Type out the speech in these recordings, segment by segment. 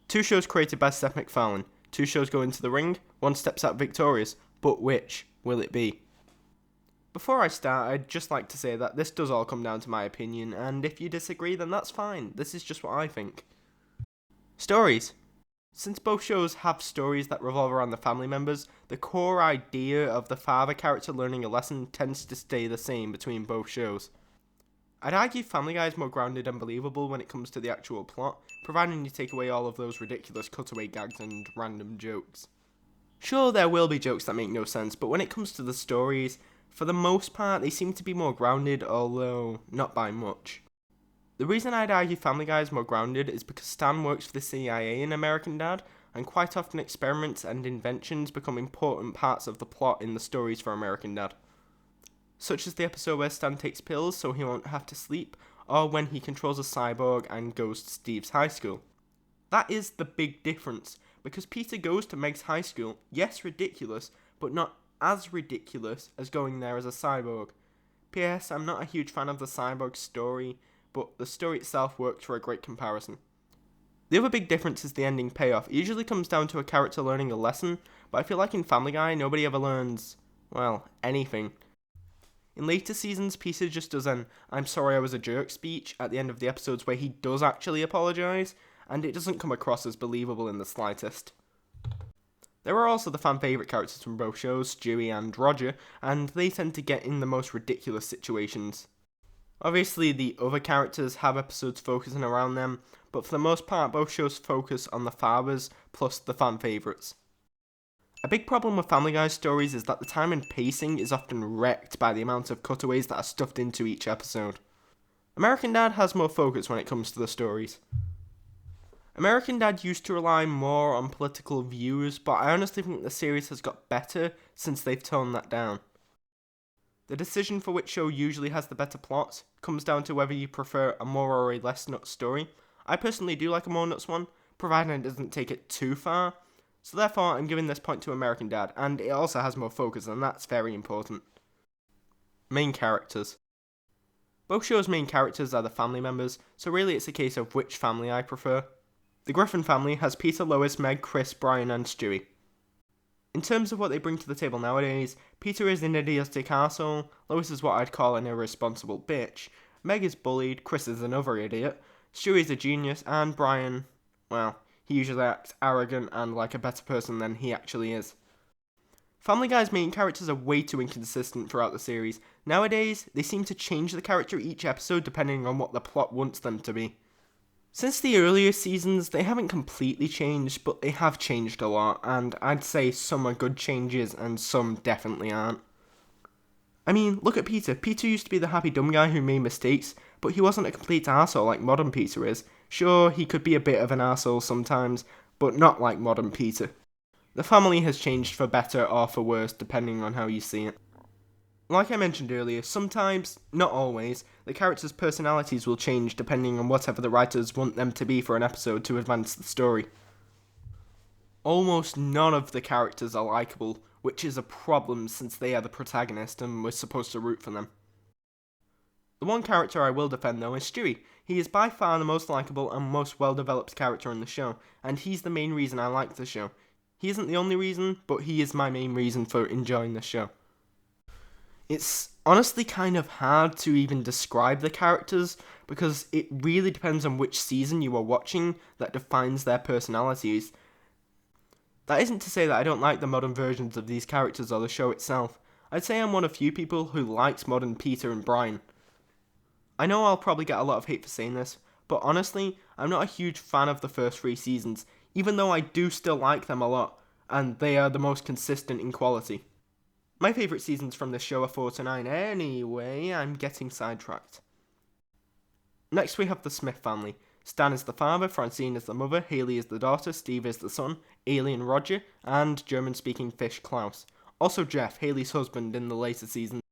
Two shows created by Seth MacFarlane. Two shows go into the ring, one steps out victorious, but which will it be? Before I start, I'd just like to say that this does all come down to my opinion, and if you disagree, then that's fine. This is just what I think. Stories. Since both shows have stories that revolve around the family members, the core idea of the father character learning a lesson tends to stay the same between both shows. I'd argue Family Guy is more grounded and believable when it comes to the actual plot, providing you take away all of those ridiculous cutaway gags and random jokes. Sure, there will be jokes that make no sense, but when it comes to the stories, for the most part, they seem to be more grounded, although not by much. The reason I'd argue Family Guy is more grounded is because Stan works for the CIA in American Dad, and quite often experiments and inventions become important parts of the plot in the stories for American Dad. Such as the episode where Stan takes pills so he won't have to sleep, or when he controls a cyborg and goes to Steve's high school. That is the big difference, because Peter goes to Meg's high school, yes ridiculous, but not as ridiculous as going there as a cyborg. P.S. I'm not a huge fan of the cyborg story, but the story itself works for a great comparison. The other big difference is the ending payoff. It usually comes down to a character learning a lesson, but I feel like in Family Guy, nobody ever learns, well, anything. In later seasons, Peter just does an "I'm sorry I was a jerk" speech at the end of the episodes where he does actually apologise, and it doesn't come across as believable in the slightest. There are also the fan favourite characters from both shows, Stewie and Roger, and they tend to get in the most ridiculous situations. Obviously, the other characters have episodes focusing around them, but for the most part, both shows focus on the fathers plus the fan favourites. A big problem with Family Guy stories is that the time and pacing is often wrecked by the amount of cutaways that are stuffed into each episode. American Dad has more focus when it comes to the stories. American Dad used to rely more on political views, but I honestly think the series has got better since they've toned that down. The decision for which show usually has the better plot comes down to whether you prefer a more or a less nuts story. I personally do like a more nuts one, provided it doesn't take it too far, so therefore I'm giving this point to American Dad, and it also has more focus, and that's very important. Main characters. Both shows' main characters are the family members, so really it's a case of which family I prefer. The Griffin family has Peter, Lois, Meg, Chris, Brian and Stewie. In terms of what they bring to the table nowadays, Peter is an idiotic arsehole, Lois is what I'd call an irresponsible bitch, Meg is bullied, Chris is another idiot, Stewie is a genius, and Brian, well, he usually acts arrogant and like a better person than he actually is. Family Guy's main characters are way too inconsistent throughout the series. Nowadays, they seem to change the character each episode depending on what the plot wants them to be. Since the earlier seasons, they haven't completely changed, but they have changed a lot, and I'd say some are good changes and some definitely aren't. I mean, look at Peter. Peter used to be the happy dumb guy who made mistakes, but he wasn't a complete arsehole like modern Peter is. Sure, he could be a bit of an arsehole sometimes, but not like modern Peter. The family has changed for better or for worse, depending on how you see it. Like I mentioned earlier, sometimes, not always, the characters' personalities will change depending on whatever the writers want them to be for an episode to advance the story. Almost none of the characters are likeable, which is a problem since they are the protagonist and we're supposed to root for them. The one character I will defend though is Stewie. He is by far the most likeable and most well-developed character in the show, and he's the main reason I like the show. He isn't the only reason, but he is my main reason for enjoying the show. It's honestly kind of hard to even describe the characters, because it really depends on which season you are watching that defines their personalities. That isn't to say that I don't like the modern versions of these characters or the show itself. I'd say I'm one of few people who likes modern Peter and Brian. I know I'll probably get a lot of hate for saying this, but honestly, I'm not a huge fan of the first 3 seasons, even though I do still like them a lot, and they are the most consistent in quality. My favourite seasons from this show are 4 to 9 anyway, I'm getting sidetracked. Next we have the Smith family. Stan is the father, Francine is the mother, Haley is the daughter, Steve is the son, Alien Roger, and German-speaking fish Klaus. Also Jeff, Haley's husband in the later seasons.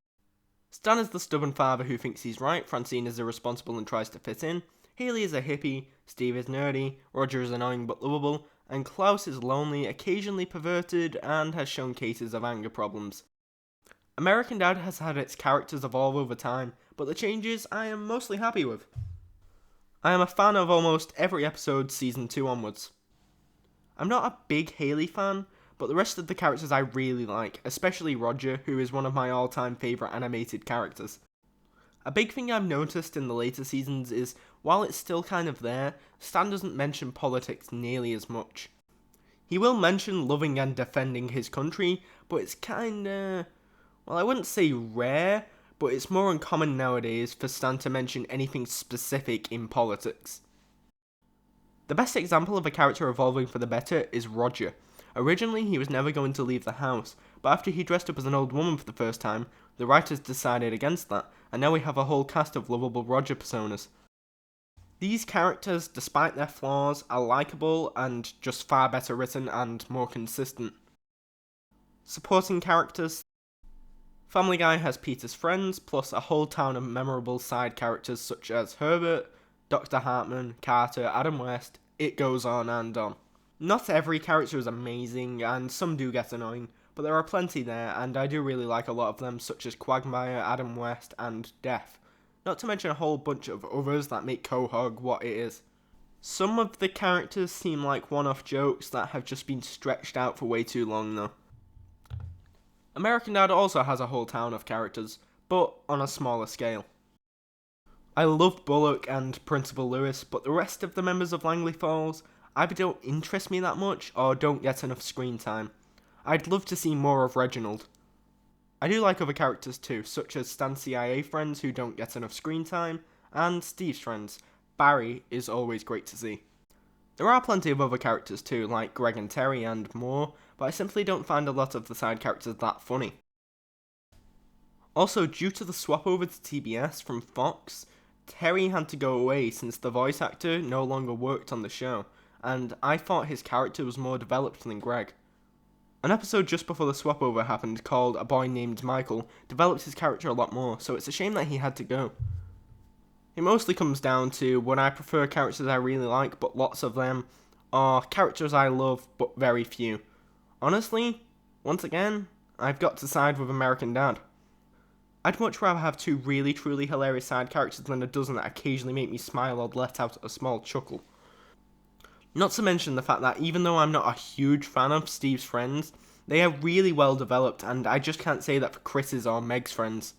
Stan is the stubborn father who thinks he's right, Francine is irresponsible and tries to fit in, Haley is a hippie, Steve is nerdy, Roger is annoying but lovable, and Klaus is lonely, occasionally perverted, and has shown cases of anger problems. American Dad has had its characters evolve over time, but the changes I am mostly happy with. I am a fan of almost every episode season 2 onwards. I'm not a big Haley fan, but the rest of the characters I really like, especially Roger, who is one of my all-time favourite animated characters. A big thing I've noticed in the later seasons is, while it's still kind of there, Stan doesn't mention politics nearly as much. He will mention loving and defending his country, but it's kinda... well, I wouldn't say rare, but it's more uncommon nowadays for Stan to mention anything specific in politics. The best example of a character evolving for the better is Roger. Originally, he was never going to leave the house, but after he dressed up as an old woman for the first time, the writers decided against that, and now we have a whole cast of lovable Roger personas. These characters, despite their flaws, are likeable and just far better written and more consistent. Supporting characters: Family Guy has Peter's friends, plus a whole town of memorable side characters such as Herbert, Dr. Hartman, Carter, Adam West, it goes on and on. Not every character is amazing, and some do get annoying, but there are plenty there, and I do really like a lot of them, such as Quagmire, Adam West, and Death. Not to mention a whole bunch of others that make Quahog what it is. Some of the characters seem like one-off jokes that have just been stretched out for way too long though. American Dad also has a whole town of characters, but on a smaller scale. I love Bullock and Principal Lewis, but the rest of the members of Langley Falls either don't interest me that much or don't get enough screen time. I'd love to see more of Reginald. I do like other characters too, such as Stan's CIA friends who don't get enough screen time, and Steve's friends. Barry is always great to see. There are plenty of other characters too, like Greg and Terry and more, but I simply don't find a lot of the side characters that funny. Also, due to the swap over to TBS from Fox, Terry had to go away since the voice actor no longer worked on the show, and I thought his character was more developed than Greg. An episode just before the swap over happened called A Boy Named Michael developed his character a lot more, so it's a shame that he had to go. It mostly comes down to when I prefer characters I really like but lots of them, or characters I love but very few. Honestly, once again, I've got to side with American Dad. I'd much rather have two really truly hilarious side characters than a dozen that occasionally make me smile or let out a small chuckle. Not to mention the fact that even though I'm not a huge fan of Steve's friends, they are really well developed, and I just can't say that for Chris's or Meg's friends.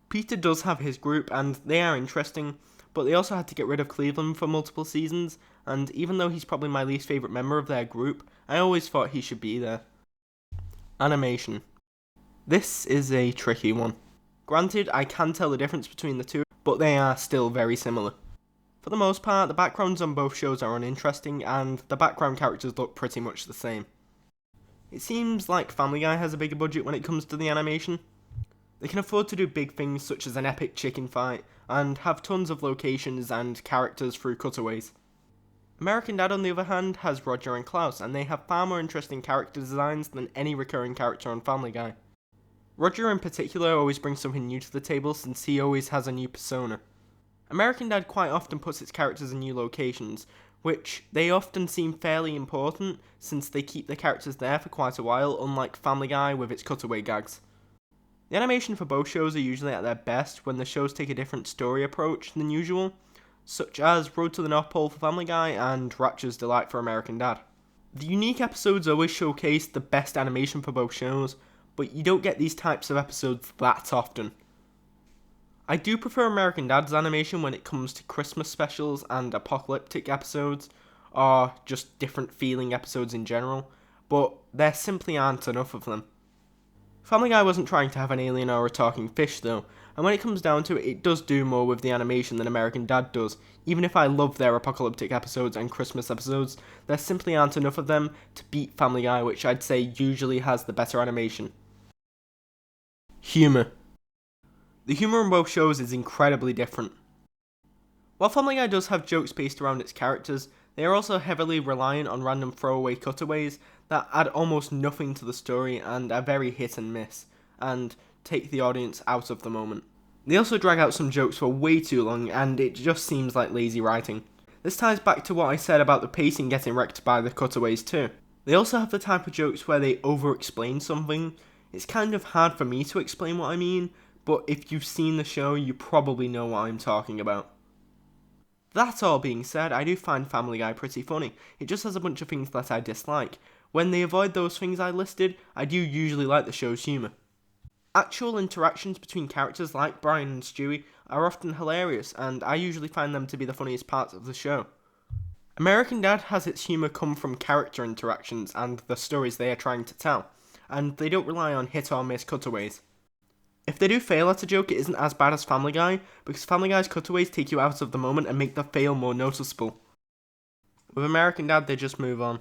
Peter does have his group and they are interesting, but they also had to get rid of Cleveland for multiple seasons, and even though he's probably my least favourite member of their group, I always thought he should be there. Animation. This is a tricky one. Granted, I can tell the difference between the two, but they are still very similar. For the most part, the backgrounds on both shows are uninteresting, and the background characters look pretty much the same. It seems like Family Guy has a bigger budget when it comes to the animation. They can afford to do big things such as an epic chicken fight, and have tons of locations and characters through cutaways. American Dad, on the other hand, has Roger and Klaus, and they have far more interesting character designs than any recurring character on Family Guy. Roger in particular always brings something new to the table since he always has a new persona. American Dad quite often puts its characters in new locations, which they often seem fairly important since they keep the characters there for quite a while, unlike Family Guy with its cutaway gags. The animation for both shows are usually at their best when the shows take a different story approach than usual, such as Road to the North Pole for Family Guy and Ratchet's Delight for American Dad. The unique episodes always showcase the best animation for both shows, but you don't get these types of episodes that often. I do prefer American Dad's animation when it comes to Christmas specials and apocalyptic episodes, or just different feeling episodes in general, but there simply aren't enough of them. Family Guy wasn't trying to have an alien or a talking fish though, and when it comes down to it, it does do more with the animation than American Dad does. Even if I love their apocalyptic episodes and Christmas episodes, there simply aren't enough of them to beat Family Guy, which I'd say usually has the better animation. Humour. The humour in both shows is incredibly different. While Family Guy does have jokes based around its characters, they are also heavily reliant on random throwaway cutaways that add almost nothing to the story and are very hit and miss, and take the audience out of the moment. They also drag out some jokes for way too long, and it just seems like lazy writing. This ties back to what I said about the pacing getting wrecked by the cutaways too. They also have the type of jokes where they over-explain something. It's kind of hard for me to explain what I mean, but if you've seen the show, you probably know what I'm talking about. That all being said, I do find Family Guy pretty funny. It just has a bunch of things that I dislike. When they avoid those things I listed, I do usually like the show's humour. Actual interactions between characters like Brian and Stewie are often hilarious, and I usually find them to be the funniest parts of the show. American Dad has its humour come from character interactions and the stories they are trying to tell, and they don't rely on hit or miss cutaways. If they do fail at a joke, it isn't as bad as Family Guy, because Family Guy's cutaways take you out of the moment and make the fail more noticeable. With American Dad, they just move on.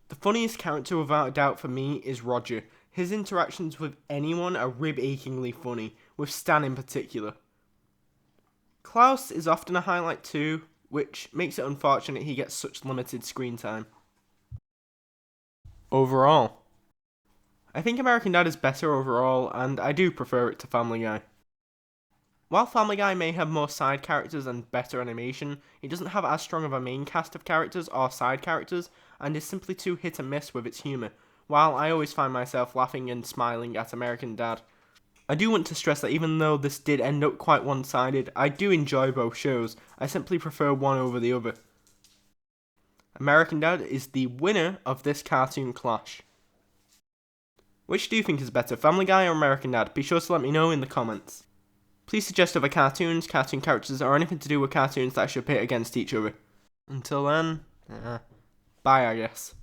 The funniest character without a doubt for me is Roger. His interactions with anyone are rib-achingly funny, with Stan in particular. Klaus is often a highlight too, which makes it unfortunate he gets such limited screen time. Overall, I think American Dad is better overall, and I do prefer it to Family Guy. While Family Guy may have more side characters and better animation, it doesn't have as strong of a main cast of characters or side characters, and is simply too hit and miss with its humour, while I always find myself laughing and smiling at American Dad. I do want to stress that even though this did end up quite one-sided, I do enjoy both shows. I simply prefer one over the other. American Dad is the winner of this cartoon clash. Which do you think is better, Family Guy or American Dad? Be sure to let me know in the comments. Please suggest other cartoons, cartoon characters, or anything to do with cartoons that I should pit against each other. Until then, bye I guess.